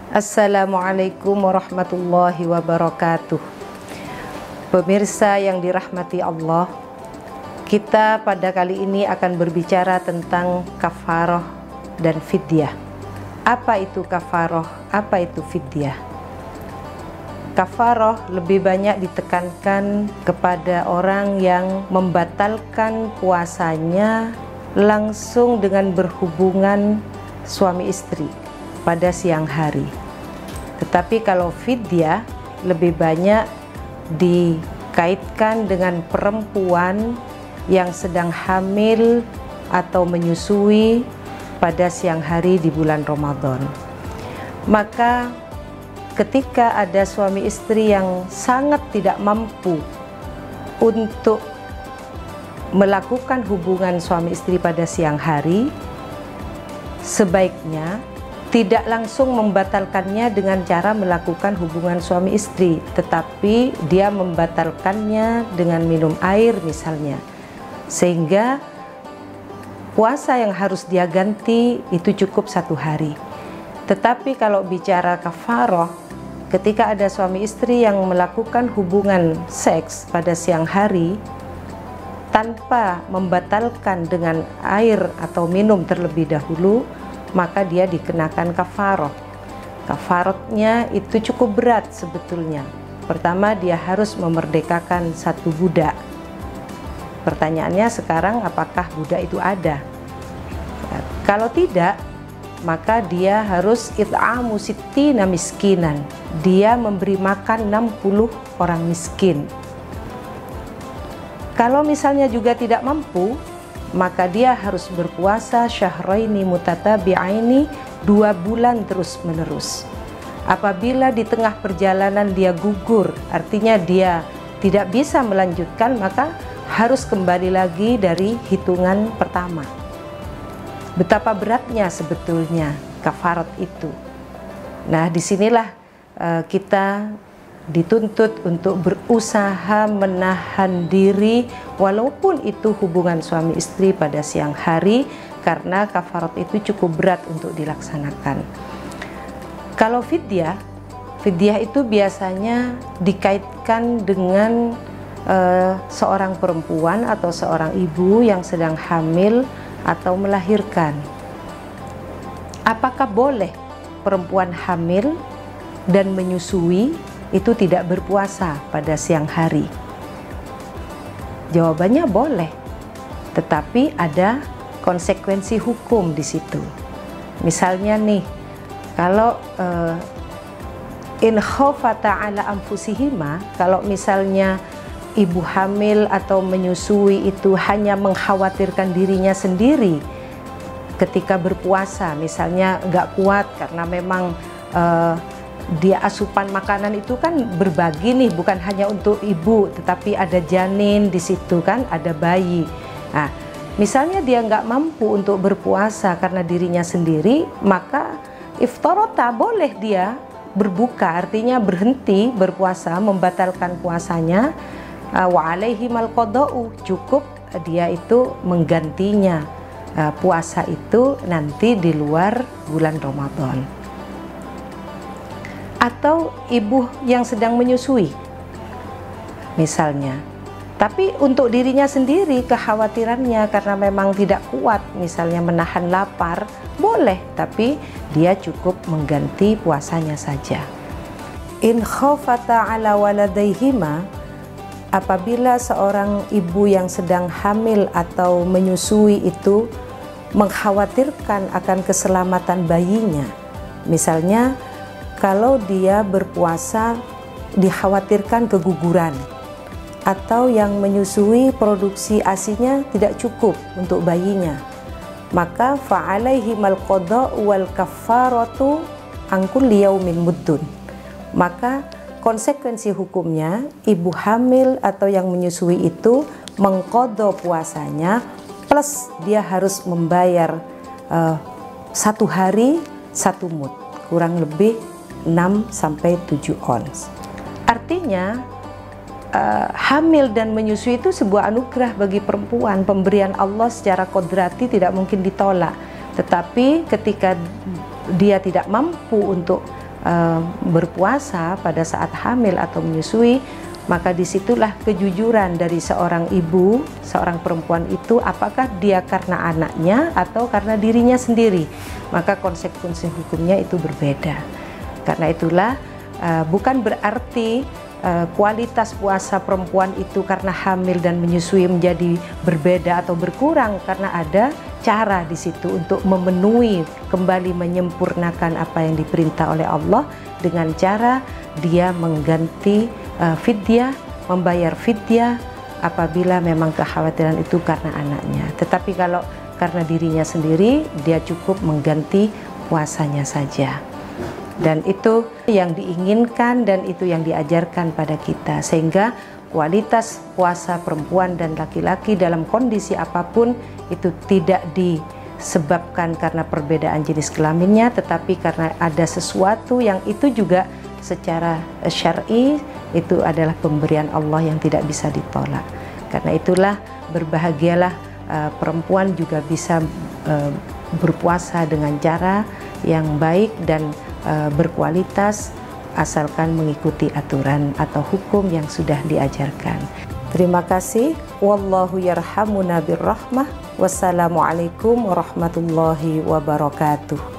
Assalamualaikum warahmatullahi wabarakatuh. Pemirsa yang dirahmati Allah, kita pada kali ini akan berbicara tentang kafaroh dan fidyah. Apa itu kafaroh? Apa itu fidyah? Kafaroh lebih banyak ditekankan kepada orang yang membatalkan puasanya langsung dengan berhubungan suami istri pada siang hari. Tetapi kalau fidyah lebih banyak dikaitkan dengan perempuan yang sedang hamil atau menyusui pada siang hari di bulan Ramadan. Maka ketika ada suami istri yang sangat tidak mampu untuk melakukan hubungan suami istri pada siang hari, sebaiknya tidak langsung membatalkannya dengan cara melakukan hubungan suami istri, tetapi dia membatalkannya dengan minum air misalnya, sehingga puasa yang harus dia ganti itu cukup 1 hari. Tetapi kalau bicara kafaroh, ketika ada suami istri yang melakukan hubungan seks pada siang hari tanpa membatalkan dengan air atau minum terlebih dahulu, maka dia dikenakan kafaroh. Kafarotnya itu cukup berat sebetulnya. Pertama, dia harus memerdekakan 1 budak. Pertanyaannya sekarang, apakah budak itu ada? Kalau tidak, maka dia harus it'amu sittina miskinan. Dia memberi makan 60 orang miskin. Kalau misalnya juga tidak mampu, maka dia harus berpuasa syahraini mutatabi'aini, 2 bulan terus menerus. Apabila di tengah perjalanan dia gugur, artinya dia tidak bisa melanjutkan, maka harus kembali lagi dari hitungan pertama. Betapa beratnya sebetulnya kafarat itu. Nah, disinilah kita dituntut untuk berusaha menahan diri walaupun itu hubungan suami istri pada siang hari, karena kafarat itu cukup berat untuk dilaksanakan. Kalau fidyah itu biasanya dikaitkan dengan seorang perempuan atau seorang ibu yang sedang hamil atau melahirkan. Apakah boleh perempuan hamil dan menyusui itu tidak berpuasa pada siang hari? Jawabannya boleh, tetapi ada konsekuensi hukum di situ. Misalnya nih, kalau in khafata ala anfusihima, kalau misalnya ibu hamil atau menyusui itu hanya mengkhawatirkan dirinya sendiri ketika berpuasa, misalnya nggak kuat karena memang dia asupan makanan itu kan berbagi nih, bukan hanya untuk ibu, tetapi ada janin di situ kan, ada bayi. Nah, misalnya dia nggak mampu untuk berpuasa karena dirinya sendiri, maka iftarota, boleh dia berbuka, artinya berhenti berpuasa, membatalkan puasanya. Wa alaihi mal qada'u, cukup dia itu menggantinya puasa itu nanti di luar bulan Ramadan. Atau ibu yang sedang menyusui misalnya, tapi untuk dirinya sendiri kekhawatirannya karena memang tidak kuat misalnya menahan lapar, boleh, tapi dia cukup mengganti puasanya saja. In khafata ala waladaihima, apabila seorang ibu yang sedang hamil atau menyusui itu mengkhawatirkan akan keselamatan bayinya, misalnya kalau dia berpuasa dikhawatirkan keguguran, atau yang menyusui produksi ASI-nya tidak cukup untuk bayinya, maka fa'alaihi mal qada wal kafaratu an kulli yaumin muddun. Maka konsekuensi hukumnya, ibu hamil atau yang menyusui itu mengqadha puasanya, plus dia harus membayar 1 hari 1 mud, kurang lebih 6-7 ons. Artinya hamil dan menyusui itu sebuah anugerah bagi perempuan, pemberian Allah secara kodrati tidak mungkin ditolak. Tetapi ketika dia tidak mampu untuk berpuasa pada saat hamil atau menyusui, maka disitulah kejujuran dari seorang ibu, seorang perempuan itu, apakah dia karena anaknya atau karena dirinya sendiri. Maka konsekuensi hukumnya itu berbeda. Karena itulah bukan berarti kualitas puasa perempuan itu karena hamil dan menyusui menjadi berbeda atau berkurang, karena ada cara di situ untuk memenuhi, kembali menyempurnakan apa yang diperintah oleh Allah dengan cara dia mengganti fidyah, membayar fidyah apabila memang kekhawatiran itu karena anaknya. Tetapi kalau karena dirinya sendiri, dia cukup mengganti puasanya saja. Dan itu yang diinginkan dan itu yang diajarkan pada kita, sehingga kualitas puasa perempuan dan laki-laki dalam kondisi apapun itu tidak disebabkan karena perbedaan jenis kelaminnya, tetapi karena ada sesuatu yang itu juga secara syar'i itu adalah pemberian Allah yang tidak bisa ditolak. Karena itulah berbahagialah perempuan juga bisa berpuasa dengan cara yang baik dan berkualitas, asalkan mengikuti aturan atau hukum yang sudah diajarkan. Terima kasih. Wallahu yarhamuna birrahmah. Wassalamualaikum warahmatullahi wabarakatuh.